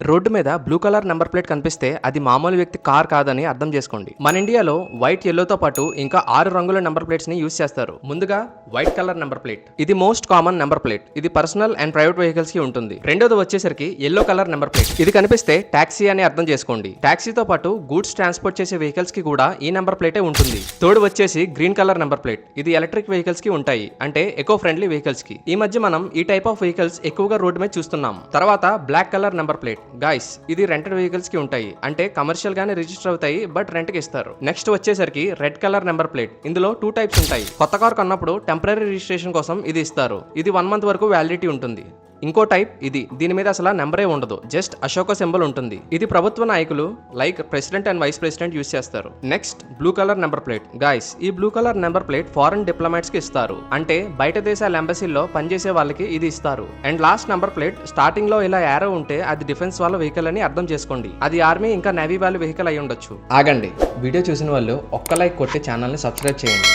Road మీద blue colour number plate కనిపిస్తే అది మామూలు వ్యక్తి కార్ కాదని అర్థం చేసుకోండి. మన ఇండియాలో వైట్ ఎల్లోతో పాటు ఇంకా 6 రంగుల నెంబర్ ప్లేట్స్ ని యూజ్ చేస్తారు. ముందుగా వైట్ కలర్ నెంబర్ ప్లేట్, ఇది మోస్ట్ కామన్ నెంబర్ ప్లేట్. ఇది పర్సనల్ అండ్ ప్రైవేట్ వెహికల్స్ కి ఉంటుంది. రెండోది వచ్చేసరికి ఎల్లో కలర్ నెంబర్ ప్లేట్, ఇది కనిపిస్తే టాక్సీ అని అర్థం చేసుకోండి. టాక్సీతో పాటు గూడ్స్ ట్రాన్స్పోర్ట్ చేసే వెహికల్స్ కి కూడా ఈ నెంబర్ ప్లేటే ఉంటుంది. థర్డ్ వచ్చేసి గ్రీన్ కలర్ నెంబర్ ప్లేట్, ఇది ఎలక్ట్రిక్ వెహికల్స్ కి ఉంటాయి, అంటే ఎకో ఫ్రెండ్లీ వెహికల్స్ కి. ఈ మధ్య మనం ఈ టైప్ ఆఫ్ వెహికల్స్ ఎక్కువగా రోడ్డు మీద చూస్తున్నాం. తర్వాత black colour number plate, guys ఇది రెంటెడ్ వెహికల్స్ కి ఉంటాయి, అంటే కమర్షియల్ గానే రిజిస్టర్ అవుతాయి, బట్ రెంట్ కి ఇస్తారు. నెక్స్ట్ వచ్చేసరికి రెడ్ కలర్ నెంబర్ ప్లేట్, ఇందులో 2 టైప్స్ ఉంటాయి. కొత్త కార్ కొన్నప్పుడు టెంపరరీ రిజిస్ట్రేషన్ కోసం ఇది ఇస్తారు. ఇది 1 మంత్ వరకు వ్యాలిడిటీ ఉంటుంది. ఇంకో టైప్ ఇది, దీని మీద అసలు నెంబరే ఉండదు, జస్ట్ అశోక సింబల్ ఉంటుంది. ఇది ప్రభుత్వ నాయకులు like president and vice president use చేస్తారు. Next blue colour number plate, guys ఈ blue colour number plate foreign diplomats కి ఇస్తారు, అంటే బయట దేశాల ఎంబసీల్లో పనిచేసే వాళ్ళకి ఇది ఇస్తారు. And last number plate starting లో ఇలా యారో ఉంటే అది డిఫెన్స్ వాళ్ళ వెహికల్ అని అర్థం చేసుకోండి. అది ఆర్మీ ఇంకా నేవీ వాళ్ళ వెహికల్ అయి ఉండొచ్చు. ఆగండి, వీడియో చూసిన వాళ్ళు ఒక్క లైక్ కొట్టి ఛానల్ ని సబ్స్క్రైబ్ చేయండి.